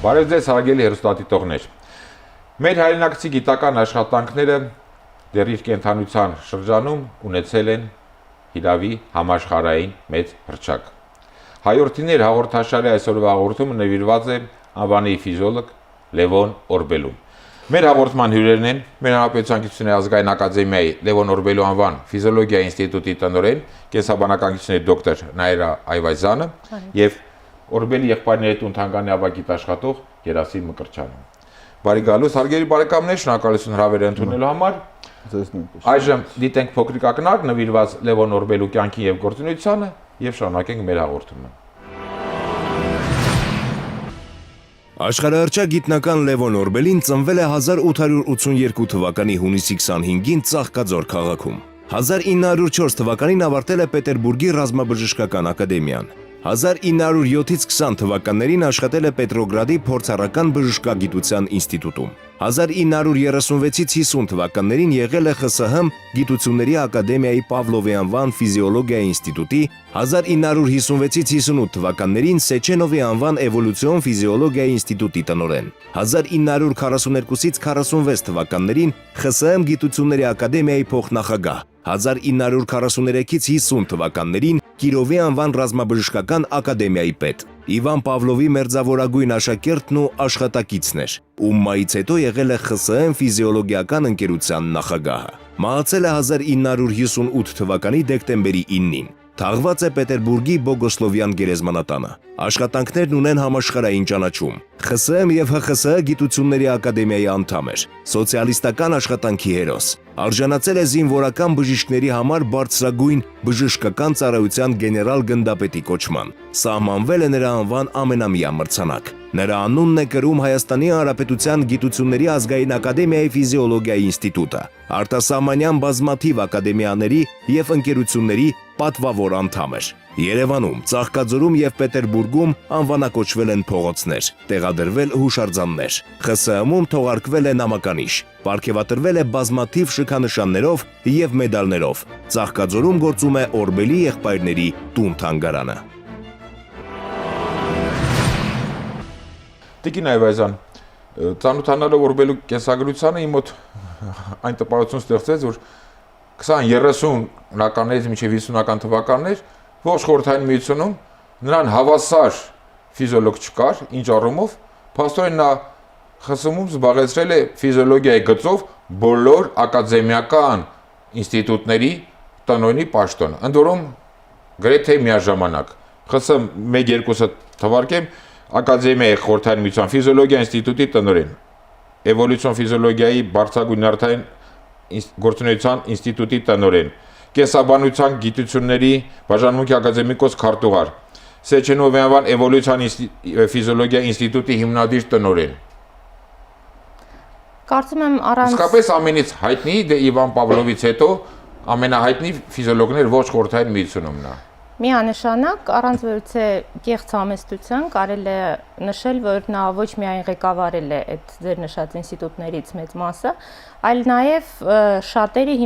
Բարև ձեզ հարգելի հեռուստադիտողներ։ Մեր հայրենակցի գիտական աշխատանքները դեռ իր կենթանության շրջանում ունեցել են Հիրավի համաշխարհային մեծ հռչակ։ Հայորդիներ հաղորդաշարի այսօրվա հաղորդումը նվիրված է անվանի ֆիզիոլոգ Լևոն Օրբելուն։ Մեր հաղորդման հյուրերն են մեր հանրապետության գիտությունների ազգային ակադեմիայի Լևոն Օրբելու անվան ֆիզիոլոգիայի ինստիտուտի տնօրեն, կենսաբանական գիտությունների դոկտոր Նաիրա Այվազյանը եւ Օրբելի եղբայրների տուն թանգարանի ավագիտ աշխատող Գերասիմ Մկրտչյանը։ Բարի գալուս, հարգելի բարեկամներ, շնորհակալություն հրավերը ընդունելու համար։ Այժմ դիտենք փոքրիկ ակնարկ նվիրված Լևոն Օրբելու կյանքին եւ գործունեությանը եւ շարունակենք մեր հաղորդումը։ Աշխարհահռչակ գիտնական Լևոն Օրբելին ծնվել է 1882 թվականի հունիսի 25-ին Ծաղկաձոր քաղաքում։ 1904 թվականին ավարտել է Պետերբուրգի ռազմաբժշկական ակադեմիան։ 1907-ից 20 թվականներին աշխատել է Պետրոգրադի փորձառական բժշկագիտության ինստիտուտում։ 1936-ից 50 թվականներին եղել է ԽՍՀՄ Գիտությունների ակադեմիայի Պավլովի անվան ֆիզիոլոգիայի ինստիտուտի, 1956-ից 58 թվականներին Սեչենովի անվան էվոլյուցիոն ֆիզիոլոգիայի ինստիտուտի տնօրեն։ 1942-ից 46 թվականներին ԽՍՀՄ Գիտությունների ակադեմիայի փոխնախագահ, 1943-ից 50 թվականներին Կիրովի անվան ռազմաբժշկական ակադեմիայի պետ։ Իվան Պավլովի մերձավորագույն աշակերտն ու աշխատակիցն էր, ում մայից հետո եղել է ԽՍՀՄ ֆիզիոլոգիական ընկերության նախագահը։ Մահացել է 1958 թվականի դեկտեմբերի 9-ին։ Թաղված է Պետերբուրգի Բոգոսլովյան գերեզմանատանը։ Աշխատանքներն ունեն համաշխարհային ճանաչում։ ԽՍՀՄ եւ ՀԽՍՀ Գիտությունների ակադեմիայի անդամ էր, սոցիալիստական աշխատանքի հերոս։ Արժանացել է զինվորական բժիշկների համար բարձրագույն բժշկական ծառայության գեներալ գնդապետի կոչման։ Սահմանվել է նրա անվան ամենամյա մրցանակ։ Նրա անունն է կրում Հայաստանի Հանրապետության Գիտությունների ազգային ակադեմիայի ֆիզիոլոգիայի ինստիտուտը, արտասահմանյան բազմաթիվ ակադեմիաների եւ ընկերությունների պատվավոր անդամ էր։ Երևանում, Ծաղկաձորում եւ Պետերբուրգում անվանակոչվել են փողոցներ, տեղադրվել հուշարձաններ։ ԽՍՀՄ-ում թողարկվել է նամականիշ, պարգևատրվել է բազմաթիվ շքանշաններով եւ մեդալներով։ Ծաղկաձորում գործում է Օրբելի եղբայրների տուն թանգարանը։ Տիկին Այվազյան, ծանոթանալով Օրբելու կենսագրությանը իմ մոտ այն տպավորություն ստեղծեց, որ 20-30-ականներից մինչև 50-ական թվականներ ողջ խորհրդային միությունում նրան հավասար ֆիզիոլոգ չկար, ինչ առումով, փաստորեն նա ԽՍՀՄ-ում զբաղեցրել է ֆիզիոլոգիայի գծով բոլոր ակադեմիական ինստիտուտների տնօրենի պաշտոնը, ընդ որում գրեթե միաժամանակ։ ԽՍՀՄ 1-2-ը թվարկեմ ակադեմիայի խորհրդային միության ֆիզիոլոգիա ինստիտուտի տնօրեն, էվոլյուցիոն ֆիզիոլոգիայի բարձրագույն նյարդային գործունեության ինստիտուտի տնօրեն, կենսաբանության գիտությունների բաժանմունքի ակադեմիկոս քարտուղար, Սեչենովի անվան էվոլյուցիոն ֆիզիոլոգիայի ինստիտուտի հիմնադիր տնօրեն։ Կարծում եմ առանց իսկապես ամենից հայտնի դե Իվան Պավլովից հետո ամենահայտնի ֆիզիոլոգներ ողջ խորհրդային միությունում նա։ Միանշանակ առանց որևէ կեղծ համեստության կարելի է նշել, որ նա ոչ միայն ղեկավարել է այդ ձեր նշած ինստիտուտներից մեծ մասը, այլ նաև շատերի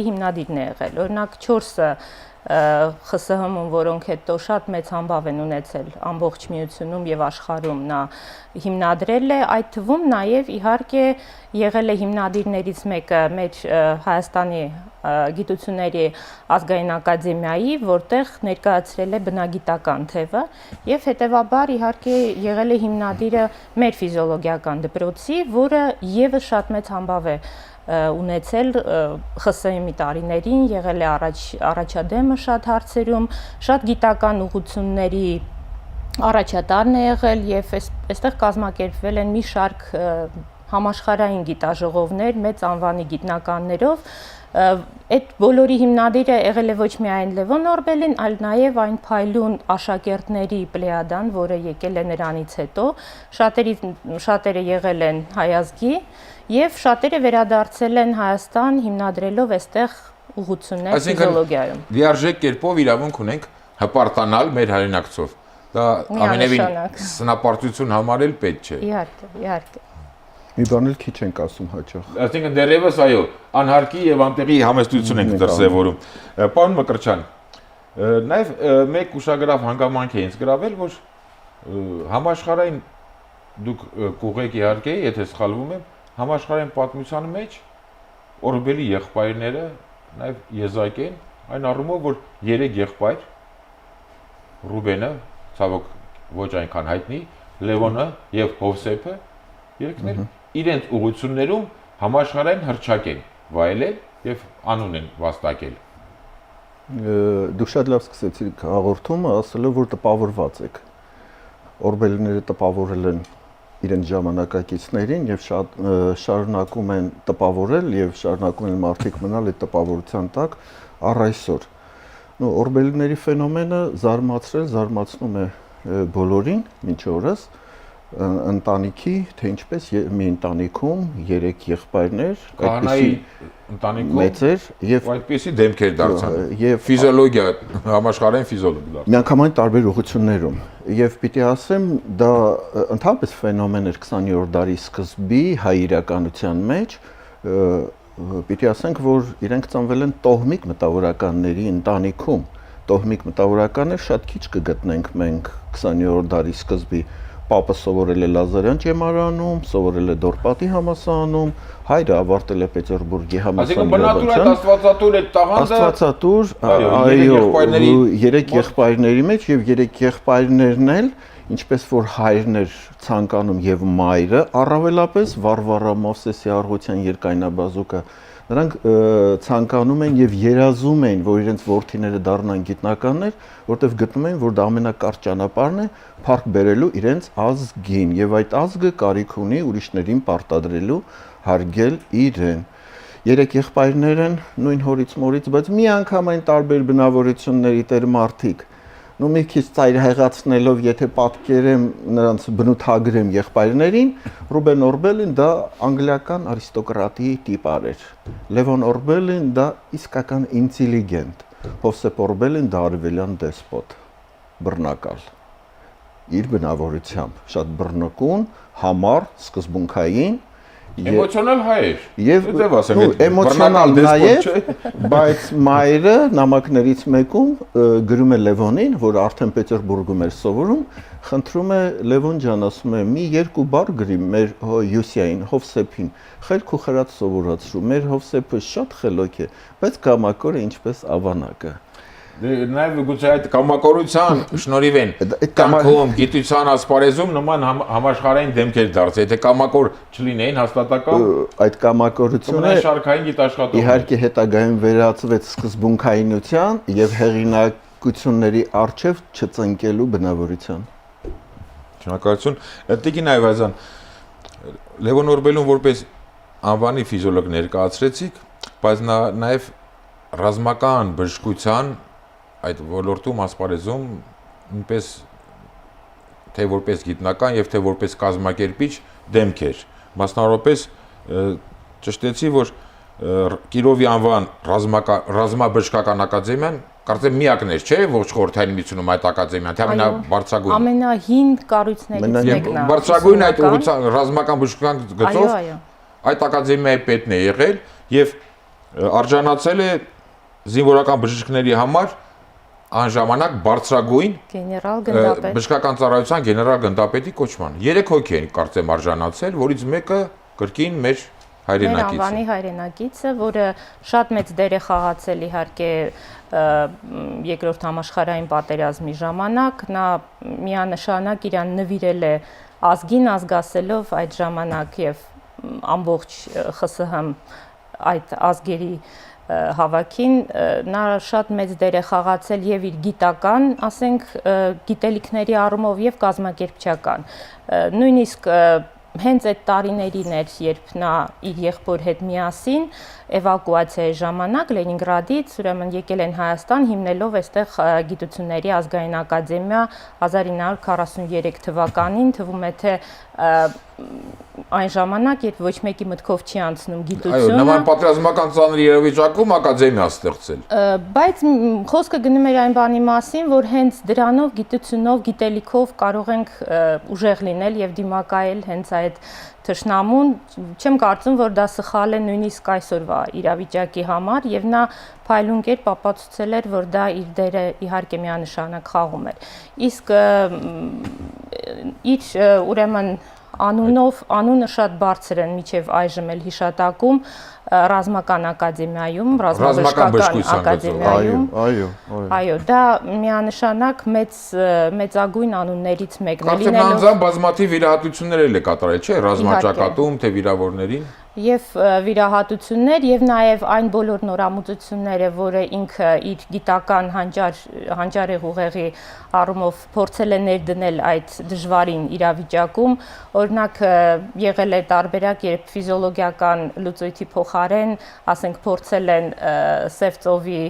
հիմնադիրն է եղել։ Օրինակ 4-ը ԽՍՀՄ-ում, որոնք հետո շատ մեծ համբավ են ունեցել ամբողջ միությունում եւ աշխարհում, նա հիմնադրել է, այդ թվում նաև իհարկե եղել է հիմնադիրներից մեկը մեր Հայաստանի Գիտությունների ազգային ակադեմիայի, որտեղ ներկայացրել է բնագիտական թևը եւ հետեւաբար իհարկե եղել է հիմնադիրը մեր ֆիզիոլոգիական դպրոցի, որը եւս շատ մեծ համբավ է ունեցել ԽՍՀՄ-ի տարիներին, եղել է առաջադեմը շատ հարցերում, շատ գիտական ուղղությունների առաջատարն է եղել եւ այստեղ կազմակերպվել են մի շարք համաշխարհային գիտաժողովներ մեծ անվանի գիտնականներով։ Այդ բոլորի հիմնադիրը եղել է ոչ միայն Լևոն Օրբելին, այլ նաև այն փայլուն աշակերտների պլեյադան, որը եկել է նրանից հետո, շատերը եղել են հայազգի եւ շատերը վերադարձել են Հայաստան հիմնադրելով այստեղ ուղղություններ ֆիզիոլոգիայում։ Լիարժեք կերպով իրավունք ունենք հպարտանալ մեր հայրենակցով։ Դա ամենևին սնապարտություն համարել պետք չէ։ Իհարկե։ Մի բան էլ քիչ ենք ասում հաճախ։ Այսինքն դեռևս այո, անհարկի եւ անտեղի համեստություն ենք դրսևորում։ Պարոն Մկրտչյան, նաեւ մեկ ուշագրավ հանգամանք է ինձ գրավել, որ համաշխարհային դուք կուղեք իհարկե, եթե սխալվում եմ, համաշխարհային պատմության մեջ Օրբելի եղբայրները նաև եզակ են, այն առումով, որ 3 եղբայր Ռուբենը, ցավոք ոչ այնքան հայտնի, Լևոնը եւ Հովսեփը երկն են իրենց ուղություններում համաշխարհային հռչակ են վայելել եւ անուն են վաստակել։ Դու շատ լավ սկսեցիք հաղորդումը, ասելով որ տպավորված եք։ Օրբելիները տպավորել են իրենց ժամանակակիցներին եւ շատ շարունակում են տպավորել եւ շարունակում են մարդիկ մնալ այդ տպավորության տակ առ այսօր։ Օրբելիների ֆենոմենը զարմացնում է բոլորին մինչ օրս ընտանիքի, թե ինչպես մի ընտանիքում 3 եղբայրներ, այդպիսի ընտանիքում մեծեր եւ այդպիսի դեմքեր դարձան։ Եվ ֆիզիոլոգիա, համաշխարհային ֆիզիոլոգ դարձան։ Միանգամայն տարբեր ուղղություններում եւ պիտի ասեմ, դա ընդհանրապես ֆենոմեն էր 20-րդ դարի սկզբի հայ իրականության մեջ, պիտի ասենք, որ իրենք ծնվել են տոհմիկ մտավորականների ընտանիքում։ Տոհմիկ մտավորականներ շատ քիչ կգտնենք մենք 20-րդ դարի սկզբի։ Պապը սովորել է Լազարյան ճեմարանում, սովորել է Դորպատի համալսարանում, հայրը ավարտել է Պետերբուրգի համալսարանը։ Աստվածատուր այո, 3 եղբայրների մեջ եւ 3 եղբայրներն էլ, ինչպես որ հայրն էր ցանկանում եւ մայրը, առավելապես Վարվարա Մովսեսի Արղության երկայնաբազուկը, նրանք ցանկանում են եւ երազում են, որ իրենց որդիները դառնան գիտնականներ, որտեղ գտնում են, որ դա ամենակարճ ճանապարհն է փառք բերելու իրենց ազգին եւ այդ ազգը կարիք ունի ուրիշներին պարտադրելու, հարգել իրեն։ 3 եղբայրներ են, նույն հորից մորից, բայց միանգամայն տարբեր բնավորությունների տեր մարդիկ։ Մի քիչ ծայրահեղացնելով, եթե պատկերեմ նրանց բնութագրեմ եղբայրներին, Ռուբեն Օրբելին դա անգլիական արիստոկրատի տիպար էր։ Լևոն Օրբելին դա իսկական ինտելիգենտ, Հովսեփ Օրբելին դա արևելյան դեսպոտ, բռնակալ։ Իր բնավորությամբ շատ բռնկուն, համառ, սկզբունքային, Էմոցիոնալ հայ էր։ Եվ էմոցիոնալ նաև, բայց մայրը նամակներից մեկում գրում է Լևոնին, որ արդեն Պետերբուրգում էր սովորում, խնդրում է Լևոն ջան, ասում է՝ մի 2 բառ գրի մեր Յուսիային, Հովսեփին, խելք ու խրատ սովորացրու։ Մեր Հովսեփը շատ խելոք է, բայց կամակոր է ինչպես ավանակը։ Նաև գուցե այդ կամակորության շնորհիվ են կամակում գիտության ասպարեզում նման համաշխարհային դեմքեր դարձել, եթե կամակոր չլինեին հաստատական այդ կամակորությունը շարքային գիտաշխատող իհարկե հետագայում վերածվեց սկզբունքայինության եւ հեղինակությունների արժեվ չծնկելու բնավորության։ Շնորհակալություն։ Տիկին Այվազյան, Լևոն Օրբելուն որպես անվանի ֆիզիոլոգ ներկայացրեցիք, բայց նա նաև ռազմական բժշկության այդ ոլորտում ասպարեզում նույնպես թե որպես գիտնական եւ թե որպես կազմակերպիչ դեմք էր։ Մասնավորապես ճշտեցի, որ Կիրովի անվան ռազմաբժշկական ակադեմիան կարծեմ միակն էր, չէ՞, ողջ խորհրդային միությունում այդ ակադեմիան, թե ամենաբարձրագույնը։ Ամենահին կառույցներից մեկն է։ Բարձրագույն այդ ռազմական բժշկական գծով այդ ակադեմիայի պետն է եղել եւ արժանացել է զինվորական բժիշկների համար անժամանակ բարձրագույն բժշկական ծառայության գեներալ գնդապետի կոչման։ 3 հոգի են կարծեմ արժանացել, որից մեկը կրկին մեր հայրենակիցը։ Մեր անվանի հայրենակիցը, որը շատ մեծ դեր է խաղացել իհարկե երկրորդ համաշխարհային պատերազմի ժամանակ, նա միանշանակ իրան նվիրել է ազգին, ազգասելով այդ ժամանակ եւ ամբողջ ԽՍՀՄ այդ ազգերի հավաքին նա շատ մեծ դեր է խաղացել եւ իր գիտական, ասենք, գիտելիքների առումով եւ կազմակերպչական։ Նույնիսկ հենց այդ տարիներին էր, երբ նա իր եղբոր հետ միասին էվակուացիայի ժամանակ Լենինգրադից ուրեմն եկել են Հայաստան, հիմնելով այստեղ գիտությունների ազգային ակադեմիա 1943 թվականին, թվում է թե այն ժամանակ, երբ ոչ մեկի մտքով չի անցնում գիտությունը։ Այո, նման պատերազմական ծանր իրավիճակում ակադեմիա ստեղծել։ Բայց խոսքը գնում էր այն բանի մասին, որ հենց դրանով, գիտությունով, գիտելիքով կարող ենք ուժեղ լինել եւ դիմակայել հենց այդ թշնամուն, չեմ կարծում, որ դա սխալ է նույնիսկ այսօրվա իրավիճակի համար եւ նա փայլուն կերպ ապացուցել էր, որ դա իր դերը իհարկե միանշանակ խաղում էր։ Իսկ իր ուրեմն անունը շատ բարձր են միջև այժմ էլ հիշատակում ռազմական ակադեմիայում, ռազմաբժշկական ակադեմիայում։ Այո, դա միանշանակ մեծագույն անուններից մեկն է լինելով։ Կարծեմ նա բազմաթիվ վիրահատություններ էլ է կատարել, չէ՞, ռազմաճակատում, թե վիրավորներին։ Եվ վիրահատություններ եւ նաեւ այն բոլոր նորամուծությունները, որը ինքը իր գիտական հանճարեղ ուղեղի առումով փորձել է ներդնել այդ դժվարին իրավիճակում, օրինակ եղել է տարբերակ, երբ ֆիզիոլոգիական լուծույթի փոխարեն, ասենք, փորձել են սև ծովի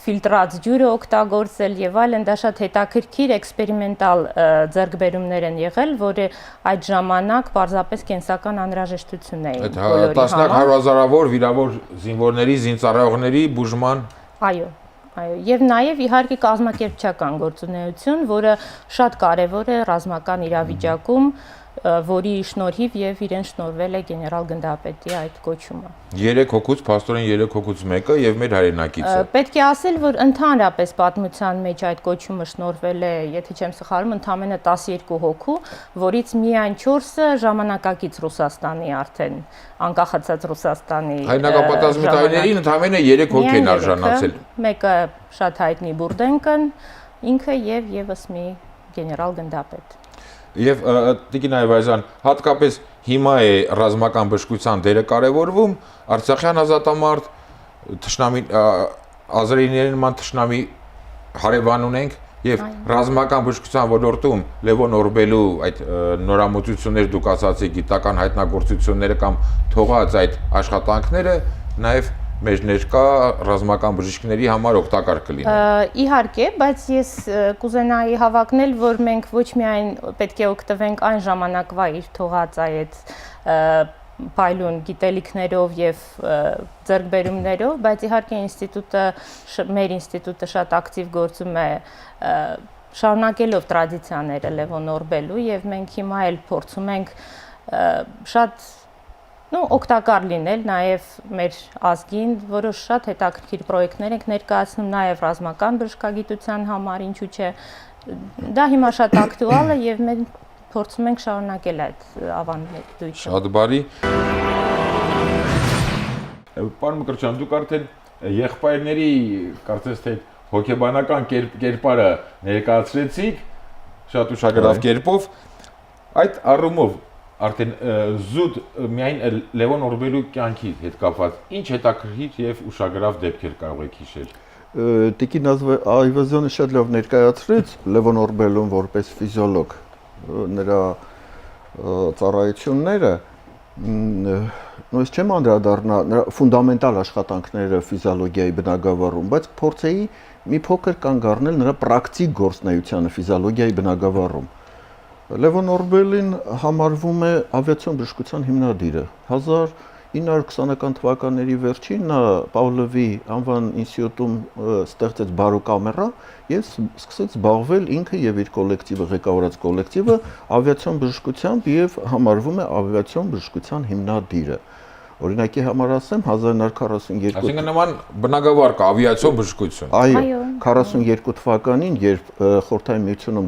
ֆիլտրած ջուրը օգտագործել եւ այլն, դա շատ հետաքրքիր էքսպերիմենտալ ձեռքբերումներ են եղել, որը այդ ժամանակ պարզապես կենսական անհրաժեշտություն էին բոլորի համար։ Տասնյակ հարյուրազարավոր վիրավոր զինվորների, զինծառայողների բուժման։ Այո, եւ նաեւ իհարկե կազմակերպչական գործունեություն, որը շատ կարեւոր է ռազմական իրավիճակում, որի շնորհիվ եւ իրեն շնորհվել է գեներալ գնդապետի այդ կոչումը։ 3 հոգուց, փաստորեն 3 հոգուց մեկը եւ մեր հայրենակիցը։ Պետք է ասել, որ ընդհանրապես պատմության մեջ այդ կոչումը շնորհվել է, եթե չեմ սխալվում, ընդամենը 12 հոգու, որից միայն 4-ը ժամանակակից Ռուսաստանի արդեն անկախացած Ռուսաստանի հայրենակապատասխանատվերին ընդամենը 3 հոգի են արժանացել։ Մեկը շատ հայտնի Բուրդենկն, ինքը եւ եւս մի գեներալ գնդապետ։ Եվ Տիկին Այվազյան, հատկապես հիմա է ռազմական բժշկության դերը կարևորվում, Արցախյան ազատամարտ թշնամի ազերիների նման թշնամի հարևան ունենք եւ ռազմական բժշկության ոլորտում Լևոն Օրբելու այդ նորամուծություններ դուք ասացի գիտական հայտնագործությունները կամ թողած այդ աշխատանքները նաեւ մեր ներկա ռազմական բժիշկների համար օգտակար կլինի։ Իհարկե, բայց ես կուզենայի հավակնել, որ մենք ոչ միայն պետք է օգտվենք այն ժամանակվա իր թողած այդ փայլուն գիտելիքներով եւ ձեռքբերումներով, բայց իհարկե մեր ինստիտուտը շատ ակտիվ գործում է շարունակելով տրադիցիաները Լևոն Օրբելու եւ մենք հիմա էլ փորձում ենք շատ օգտակար լինել նաև մեր ազգին, որոշ շատ հետաքրքիր պրոյեկտներ ենք ներկայացնում նաև ռազմական բժշկագիտության համար, ինչու՞ չէ։ Դա հիմա շատ ակտուալ է եւ մենք փորձում ենք շարունակել այդ ավանդույթը։ Շատ բարի։ Պարոն Մկրտչյան, դուք արդեն եղբայրների, կարծես թե հոգեբանական կերպարը ներկայացրեցիք շատ ուշագրավ կերպով։ Այդ առումով արդեն զուտ միայն Լևոն Օրբելու կյանքի հետ կապված ինչ հետաքրքիր եւ ուշագրավ դեպքեր կարող եք հիշել։ Տիկին Այվազյանը շատ լավ ներկայացրեց Լևոն Օրբելուն որպես ֆիզիոլոգ, նրա ծառայությունները, նույնիսկ չեմ անդրադառնա նրա ֆունդամենտալ աշխատանքները ֆիզիոլոգիայի բնագավառում, բայց փորձեի մի փոքր կանգ առնել նրա պրակտիկ գործունեությանը ֆիզիոլոգիայի բնագավառում։ Լևոն Օրբելին համարվում է ավիացիոն բժշկության հիմնադիրը։ 1920-ական թվականների վերջին նա Պավլովի անվան ինստիտուտում ստեղծեց բարոկամերա եւ սկսեց զբաղվել ինքը եւ իր կոլեկտիվը, ղեկավարած կոլեկտիվը ավիացիոն բժշկությամբ եւ համարվում է ավիացիոն բժշկության հիմնադիրը։ Օրինակի համար ասեմ 1942 Այսինքն նման բնագավառ կա ավիացիոն բժշկություն։ Այո, 42 թվականին, երբ Խորհրդային Միությունում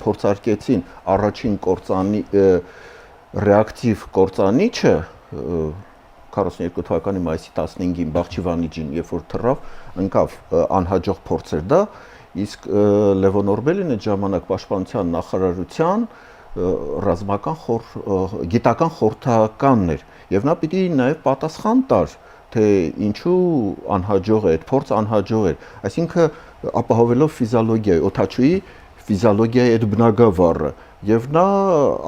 փորձարկեցին առաջին կործանի ռեակտիվ կործանիչը 42 թվականի մայիսի 15-ին Բախչիվանիջին, երբ որ թռավ, ընկավ անհաջող փորձեր դա, իսկ Լևոն Օրբելին այդ ժամանակ պաշտպանության նախարարության ռազմական գիտական խորհրդականն էր եւ նա պիտի նաեւ պատասխան տար թե ինչու անհաջող է այդ փորձը անհաջող էր, այսինքն ապահովելով ֆիզիոլոգիայի օդաչուի ֆիզիոլոգիայի այդ բնագավառը եւ նա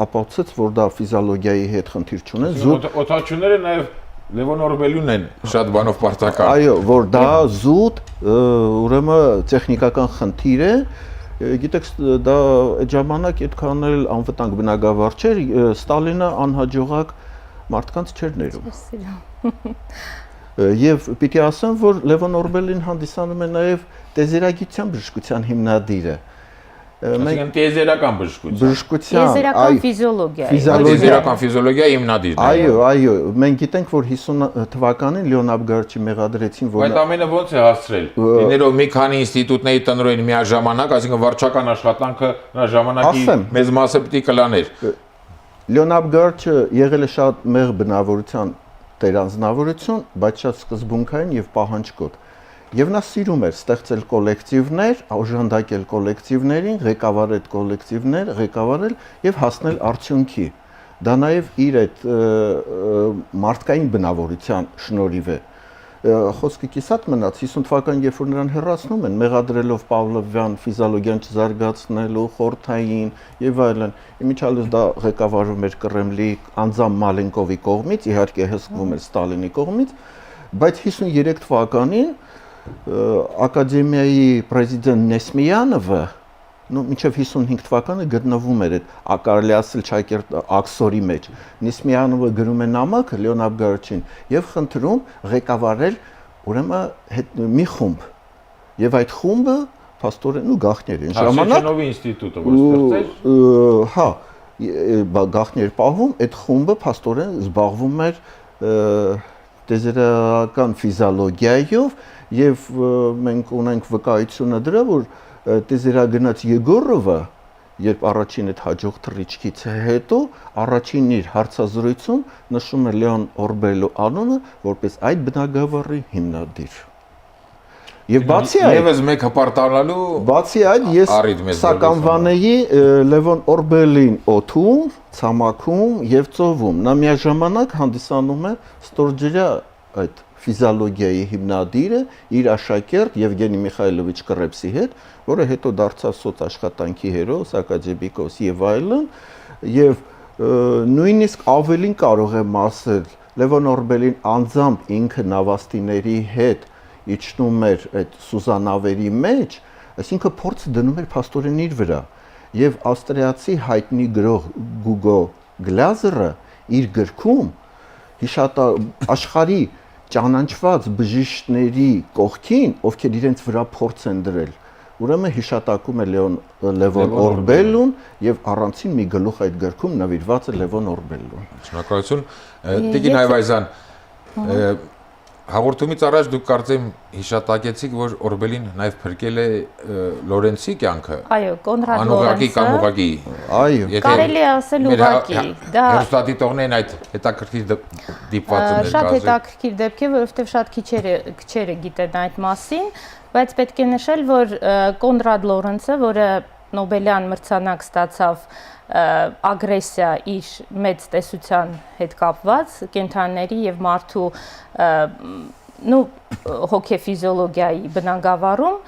ապացուցեց որ դա ֆիզիոլոգիայի հետ խնդիր չունեն օդաչուները նաեւ Լևոն Օրբելուն են շատ բանով պարտական։ Այո, որ դա զուտ ուրեմն տեխնիկական խնդիր է Գիտեք, դա այդ ժամանակ այդքան էլ անվտանգ բնագավառ չէր, Ստալինը անհաջողակ մարդկանց չէր ներում։ Եվ պիտի ասեմ, որ Լևոն Օրբելին հանդիսանում է նաև տեզերագիտության բժշկության հիմնադիրը։ Մենք տեզերական բժշկության, տեզերական ֆիզիոլոգիա, տեզերական ֆիզիոլոգիա հիմնադիրն է։ Այո, մենք գիտենք, որ 50 թվականին Լեոն Աբգարչի մեղադրեցին, որ Այդ ամենը ո՞նց է հասցրել։ Լինելով մի քանի ինստիտուտների տնօրեն միաժամանակ, այսինքն վարչական աշխատանքը նա ժամանակի մեծ մասը պիտի կլաներ։ Լեոնարդ Գարչը եղել է շատ մեղ բնավորության տերանձնավորություն, բայց շատ սկզբունքային եւ պահանջկոտ։ Եվ նա սիրում էր ստեղծել կոլեկտիվներ, օժանդակել կոլեկտիվներին, ղեկավարել կոլեկտիվներ, ղեկավարել եւ հասնել արդյունքի։ Դա նաեւ իր այդ մարդկային բնավորության շնորհիվ է։ Խոսքը կիսատ մնաց 50 թվականին, երբ որ նրան հեռացնում են, մեղադրելով Պավլովյան ֆիզիոլոգիան չզարգացնելու, խորթային եւ այլն։ Իմիջիալս դա ղեկավարում էր Կրեմլի անձամ Մալենկովի կողմից, իհարկե հսկվում էր Ստալինի կողմից, բայց 53 թվականին ակադեմիայի պրեզիդենտ Նեսմիյանովը մինչև 55 թվականը գտնվում էր այդ կարելի ասել Չակերտ աքսորի մեջ։ Նեսմիյանովը գրում է նամակ Լեոնարդ Գարչին եւ խնդրում ղեկավարել ուրեմն մի խումբ։ Եւ այդ խումբը փաստորեն ու Գախներ են ժամանակ Շենովի ինստիտուտը որ ստեղծել։ Հա, Գախներ պահում, այդ խումբը փաստորեն զբաղվում էր տեզերական ֆիզիոլոգիայով եւ մենք ունենք վկայությունը դրա, որ տեզերագնաց Եգորովը, երբ առաջին այդ հաջող թռիչքից հետո առաջին իր հարցազրույցում նշում է Լեոն Օրբելու անունը որպես այդ բնագավառի հիմնադիր։ Եվ բացի այդ եւս մեկ հպարտանալու բացի այդ ես սականվանեի Լևոն Օրբելին օթում, ցամաքում եւ ծովում։ Նա միաժամանակ հանդիսանում է ստորջրյա այդ ֆիզիոլոգիայի հիմնադիրը իր աշակերտ Եվգենի Միխայլովիչ Կռեպսի հետ, որը հետո դարձավ սոցաշխատանքի հերոս, ակադեմիկոս եւ այլն, եւ նույնիսկ ավելին կարող եմ ասել, Լևոն Օրբելին անձամբ ինքը նավաստիների հետ իջնում էր այդ սուզանավերի մեջ, այսինքն փորձը դնում էր փաստորեն իր վրա, եւ ավստրիացի հայտնի գրող Գուգո Գլազերը իր գրքում աշխարհի ճանաչված բժիշկների կողքին, ովքեր իրենց վրա փորձ են դրել, ուրեմն հիշատակում է Լևոն Օրբելուն եւ առանցին մի գլուխ այդ գրքում նվիրված է Լևոն Օրբելուն։ Շնորհակալություն։ Տիկին Այվազյան, հաղորդումից առաջ դուք կարծեմ հիշատակեցիք, որ Օրբելին նաև փրկել է Լորենցի կյանքը։ Այո, Կոնրադ Անուղղակի կամ ուղղակի։ Այո։ Կարելի է ասել ուղղակի։ Դա հերոստատիտողներն այդ հետաքրքիր դիպվածություններ շատ հետաքրքիր դեպք է, որովհետև շատ քիչերը գիտեն այդ մասին, բայց պետք է նշել, որ Կոնրադ Լորենցը, որը Նոբելյան մրցանակ ստացավ ագրեսիա իր մեծ տեսության հետ կապված կենդանիների եւ մարդու հոգեֆիզիոլոգիայի բնագավառում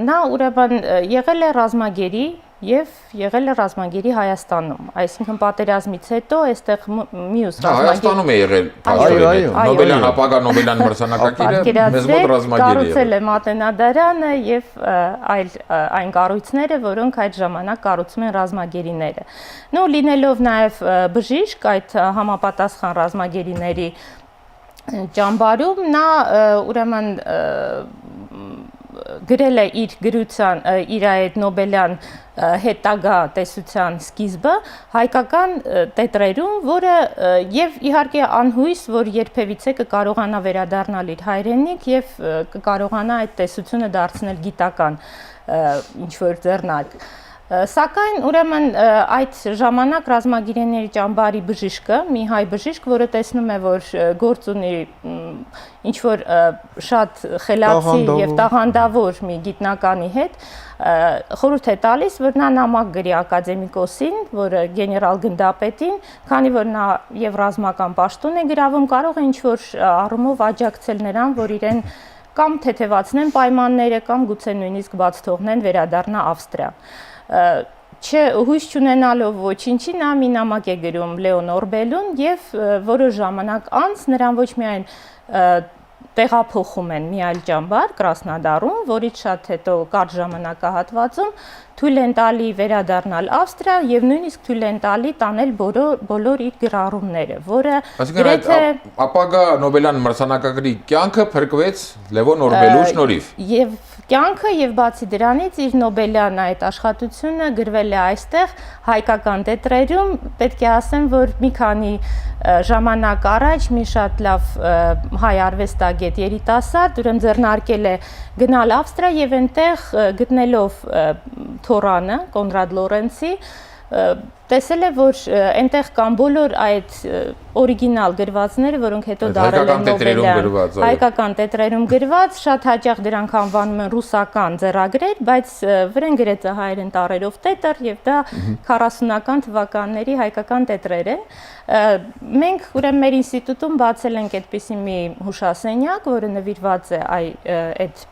նա ուրեմն եղել է ռազմագերի եւ եղել է ռազմագերի Հայաստանում, այսինքն պատերազմից հետո այստեղ մյուս ռազմագերի Հայաստանում է եղել Նոբելյան ապագա Նոբելյան մրցանակակիրը մեզ մոտ ռազմագերի է կառուցել է Մատենադարանը եւ այլ այն կառույցները, որոնք այդ ժամանակ կառուցում են ռազմագերիները։ Նո լինելով նաեւ բժիշկ այդ համապատասխան ռազմագերիների ճամբարում նա ուրեմն գրել է իր գրության իր այդ Նոբելյան հետագա տեսության սկիզբը հայկական տետրերում, որը եւ իհարկե անհույս, որ երբևիցե կկարողանա վերադառնալ իր հայրենիք եւ կկարողանա այդ տեսությունը դարձնել գիտական ինչ որ ձեռնարկ։ Սակայն ուրեմն այդ ժամանակ ռազմագերիների ճամբարի բժիշկը, մի հայ բժիշկ, որը տեսնում է, որ գործ ունի ինչ որ շատ խելացի եւ տաղանդավոր մի գիտնականի հետ, խորհուրդ է տալիս, որ նա նամակ գրի ակադեմիկոսին, որը գեներալ գնդապետին, քանի որ նա եւ ռազմական պաշտոն է գրավում, կարող է ինչ որ առումով աջակցել նրան, որ իրեն կամ թեթևացնեն պայմանները, կամ գուցե նույնիսկ բաց թողնեն վերադառնա Ավստրիա։ Հույս չունենալով ոչինչի նա մի նամակ է գրում Լեոն Օրբելուն եւ որոշ ժամանակ անց նրան ոչ միայն տեղափոխում են մի այլ ճամբար Կրասնոդարում, որից շատ հետո կարճ ժամանակահատվածում թույլ են տալի վերադառնալ Ավստրիա եւ նույնիսկ թույլ են տալի տանել բոլոր իր գրառումները, որը գրեթե ապագա Նոբելյան մրցանակակիրի կյանքը փրկվեց Լևոն Օրբելու շնորհիվ։ Եվ կյանքը եւ բացի դրանից իր Նոբելյան այդ աշխատությունը գրվել է այստեղ հայկական տետրերում, պետք է ասեմ, որ մի քանի ժամանակ առաջ մի շատ լավ հայ արվեստագետ երիտասարդ ուրեմն ձեռնարկել է գնալ Ավստրիա եւ այնտեղ գտնելով թորանը Կոնրադ Լորենցի տեսել է, որ այնտեղ կան բոլոր այդ օրիգինալ գրվածները, որոնք հետո դարել են Նոբելյան, հայկական տետրերում գրված, շատ հաճախ դրանք անվանում են ռուսական ձեռագրեր, բայց վրան գրեթե հայերեն տառերով տետր եւ դա 40-ական թվականների հայկական տետրեր են։ Մենք ուրեմն մեր ինստիտուտում բացել ենք այդպիսի մի հուշասենյակ, որը նվիրված է այդ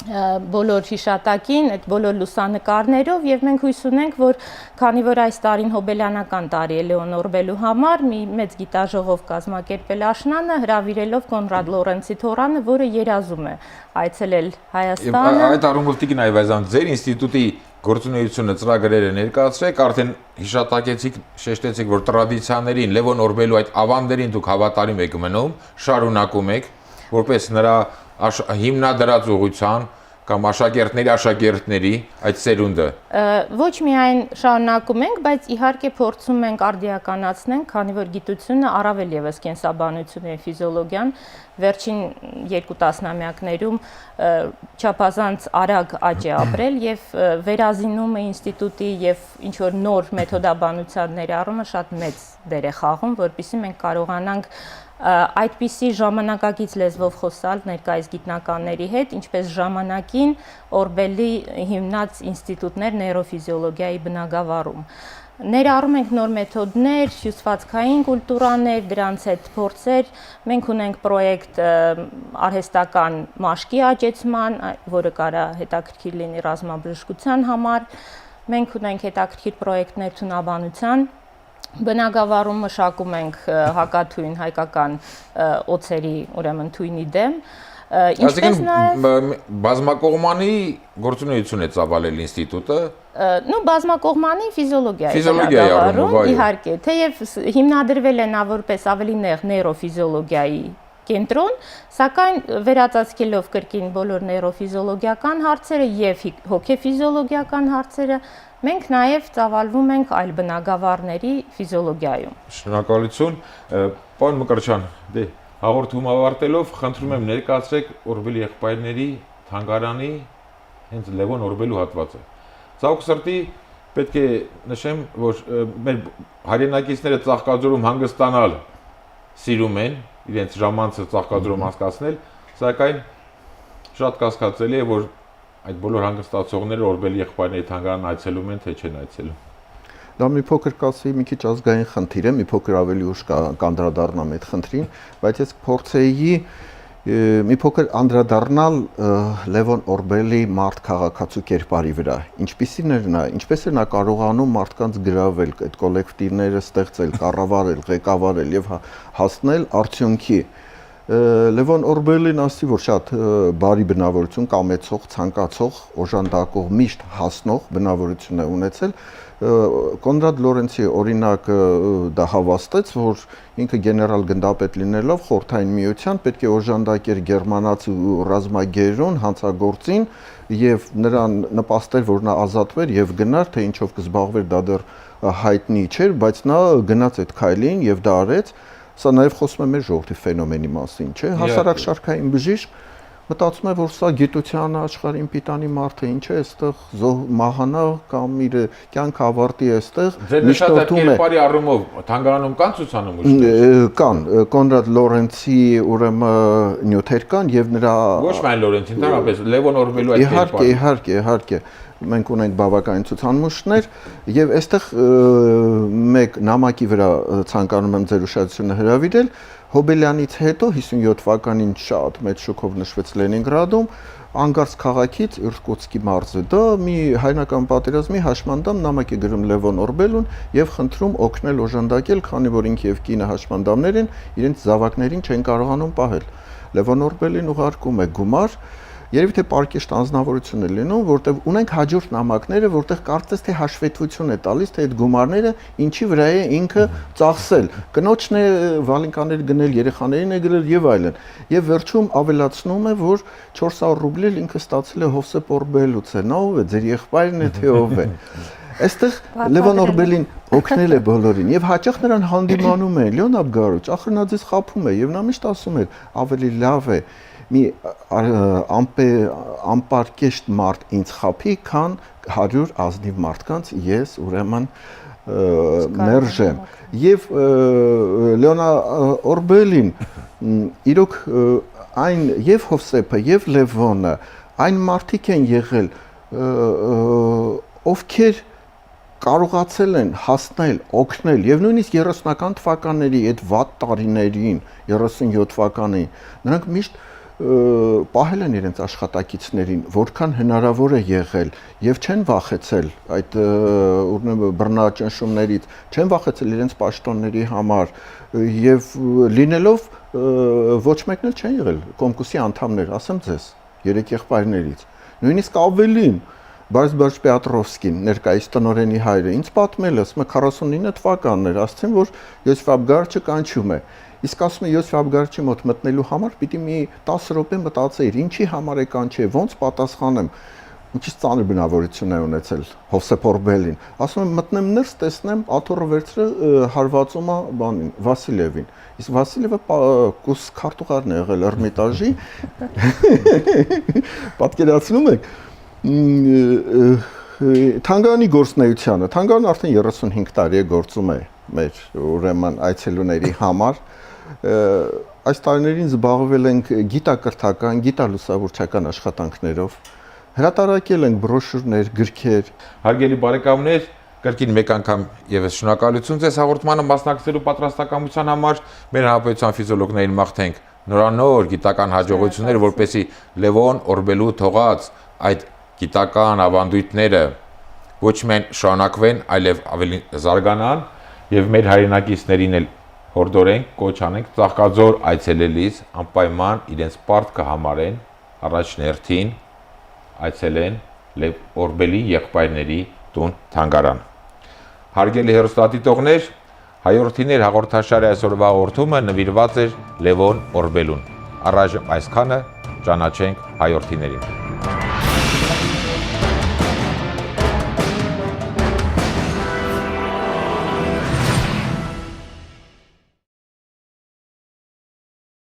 բոլոր հիշատակին, այդ բոլոր լուսանկարներով եւ մենք հույս ունենք, որ քանի որ այս տարին հոբելյանական տարի է Լեոն Օրբելու համար, մի մեծ գիտաժողով կազմակերպել աշնանը, հրավիրելով Կոնրադ Լորենցի թոռանը, որը երազում է այցելել Հայաստանը։ Այդ առումով Տիկին Այվազյան, ձեր ինստիտուտի գործունեությունը ծրագրերը ներկայացրեք, արդեն հիշատակեցիք, շեշտեցիք, որ տրադիցիաներին, Լևոն Օրբելու այդ ավանդերին դուք հավատարիմ եք մնում, շարունակում եք, որպես նրա հիմնադրած ուղղության կամ աշակերտների այդ սերունդը։ Ոչ միայն շարունակում ենք, բայց իհարկե փորձում ենք արդիականացնենք, քանի որ գիտությունը առավել եւս կենսաբանությունը եւ ֆիզիոլոգիան վերջին 2 տասնամյակներում չափազանց արագ աճ է ապրել եւ վերազինումը ինստիտուտի եւ ինչ որ նոր մեթոդաբանության ներառումը շատ մեծ դեր է խաղում, որովհետեւ մենք կարողանանք այդպիսի ժամանակակից լեզվով խոսալ ներկայիս գիտնականների հետ, ինչպես ժամանակին Օրբելի հիմնած ինստիտուտներ նեյրոֆիզիոլոգիայի բնագավառում։ Ներառում ենք նոր մեթոդներ, հյուսվածքային կուլտուրաներ, դրանց հետ փորձեր։ Մենք ունենք պրոյեկտ արհեստական մաշկի աճեցման, որը կարա հետաքրքիր լինի ռազմաբժշկության համար։ Մենք ունենք հետաքրքիր պրոյեկտներ թունաբանության բնագավառում մշակում ենք հակաթույն հայկական օձերի, ուրեմն թույնի դեմ, ինչպես նաև բազմակողմանի գործունեություն է ծավալել ինստիտուտը։ Նո բազմակողմանի ֆիզիոլոգիայի բնագավառում, իհարկե, թեև հիմնադրվել է նա որպես ավելի նեղ նեյրոֆիզիոլոգիայի կենտրոն, սակայն վերածածկելով կրկին բոլոր նեյրոֆիզիոլոգիական հարցերը եւ հոգեֆիզիոլոգիական հարցերը, մենք նաև ծավալվում ենք այլ բնագավառների ֆիզիոլոգիայում։ Շնորհակալություն, պարոն Մկրտչյան, դե հաղորդում ավարտելով խնդրում եմ ներկայացրեք Օրբելի եղբայրների թանգարանի հենց Լևոն Օրբելու հատվածը։ Ցավոք սրտի պետք է նշեմ, որ մեր հայրենակիցները Ծաղկաձորում հանգստանալ սիրում են, իրենց ժամանցը Ծաղկաձորում անցկացնել, սակայն շատ կասկածելի է, որ այդ բոլոր հանգստացողները Օրբելի եղբայրների թանգարան այցելում են, թե չեն այցելում։ Դա մի փոքր կասի մի քիչ ազգային խնդիր է, մի փոքր ավելի ուշ կանդրադառնամ այդ խնդրին, բայց ես փորձեի մի փոքր անդրադառնալ Լևոն Օրբելի մարդ քաղաքացու կերպարի վրա։ Ինչպիսին էր նա, ինչպես էր նա կարողանում մարդկանց գրավել, այդ կոլեկտիվները ստեղծել, կառավարել, ղեկավարել եւ հասնել արդյունքի։ Լևոն Օրբելին ասի, որ շատ բարի բնավորություն, կամեցող, ցանկացող, օժանդակող, միշտ հասնող բնավորություն է ունեցել։ Կոնրադ Լորենցի օրինակը դա հավաստեց, որ ինքը գեներալ գնդապետ լինելով Խորհրդային Միության պետք է օժանդակեր գերմանացի ռազմագերուն, հանցագործին եւ նրան նպաստեր, որ նա ազատվեր եւ գնար, թե ինչով կզբաղվեր դա դեռ հայտնի չէր, բայց նա գնաց այդ քայլին եւ դա արեց։ Սա նաև խոսում է մեր ժողովրդի ֆենոմենի մասին, չէ՞։ Հասարակ շարքային բժիշկ մտածում է, որ սա գիտության աշխարհին պիտանի մարդ է, ինչ է, այստեղ մահանա կամ իր կյանք ավարտի այստեղ, միշտորթում է։ Կերպարի առումով թանգարանում կան ցուցանմուշներ։ Կան, Կոնրադ Լորենցի ուրեմն նյութեր կան եւ նրա Ոչ միայն Լորենցի, ընդհանրապես Լևոն Օրբելու այդ կերպարը։ Իհարկե։ Մենք ունենք բավականին ցուցանմուշներ եւ այստեղ մեկ նամակի վրա ցանկանում եմ ձեր ուշադրությունը հրավիրել Հոբելյանից հետո 57 թվականին շատ մեծ շոկով նշվեց Լենինգրադում անգարց քաղաքից Իրկուտսկի մարզը դա մի հայնական պատերազմի հաշմանդամ նամակ է գրում Լևոն Օրբելուն եւ խնդրում օգնել օժանդակել քանի որ ինքը եւ կինը հաշմանդամներ են իրենց զավակներին չեն կարողանում պահել Լևոն Օրբելին ուղարկում է գումար Երևի թե պարկեշտ անձնավորություն է լինում, որտեղ ունենք հաջորդ նամակները, որտեղ կարծես թե հաշվետվություն է տալիս, թե այդ գումարները ինչի վրա է ինքը ծախսել։ Կնոջն է վալինկաներ գնել, երեխաներին է գնել եւ այլն։ Եվ վերջում ավելացնում է, որ 400 ռուբլի ինքը ստացել է Հովսեփ Օրբելուց է, նա ով է, ձեր եղբայրն է թե ով է։ Այստեղ Լևոն Օրբելին օգնել է բոլորին եւ հաճախ նրան հանդիմանում է Լեոն Աբգարոջ, ախր նա ձեզ խափում է եւ նա միշտ ասում էր ավելի լավ է մի անպարկեշտ մարդ ինձ խափի, քան 100 ազնիվ մարդկանց ես ուրեմն մերժեմ։ Եվ Լեոնա Օրբելին իրոք այն եւ Հովսեփը եւ Լևոնը այն մարդիկ են եղել, ովքեր կարողացել են հասնել, օգնել եւ նույնիսկ 30-ական թվականների այդ վատ տարիներին, 37 թվականին, նրանք միշտ պահել են իրենց աշխատակիցներին, որքան հնարավոր է եղել եւ չեն վախեցել այդ բռնաճնշումներից, չեն վախեցել իրենց պաշտոնների համար եւ լինելով ոչ մեկն էլ չեն եղել կոմկուսի անդամներ, ասեմ ձեզ, 3 եղբայրներից, նույնիսկ ավելին Բարս Պետրովսկին, ներկայիս տնօրենի հայրը, ինձ պատմել է, ասում է 49 թվականներ, ասացին, որ Յոսիֆ Աբգարչը կանչում է։ Իսկ ասում է Յոսիֆ Աբգարչի մոտ մտնելու համար պիտի մի 10 րոպե մտածեիր, ինչի համար է կանչել, ոնց պատասխանեմ։ Ինչի ծանր բնավորություն է ունեցել Հովսեփ Օրբելին։ Ասում եմ մտնեմ ներս, տեսնեմ աթոռը վերցրել հարվածում է բանին, Վասիլևին։ Իսկ Վասիլևը կուս քարտուղարն է եղել Էրմիտաժի։ Պատկերացնում եք Թանգարանի գործնեությանը, Թանգարանը արդեն 35 տարի է գործում է մեր ուրեմն այցելուների համար։ Այս տարիներին զբաղվել ենք գիտակրթական, գիտալուսավորչական աշխատանքներով, հրատարակել ենք բրոշուրներ, գրքեր։ Հարգելի բարեկամներ, կրկին մեկ անգամ եւս շնորհակալություն ձեզ հաղորդմանը մասնակցելու պատրաստակամության համար։ Մեր հանրապետության ֆիզիոլոգներին մաղթենք նորանոր գիտական հաջողություններ, որպեսզի Լևոն Օրբելու թողած այդ գիտական ավանդույթները ոչ միայն շարունակվեն, այլև ավելի զարգանան եւ մեր հայրենակիցներին էլ հորդորենք, կոչ անենք Ծաղկաձոր այցելելիս անպայման իրենց պարտքը համարեն առաջներթին այցելեն Լև Օրբելի եղբայրների տուն թանգարան։ Հարգելի հեռուստադիտողներ, հայորդիներ հաղորդաշարի այսօրվա հաղորդումը նվիրված էր Լևոն Օրբելուն։ Առայժմ այսքանը ճանաչենք հայորդիներին։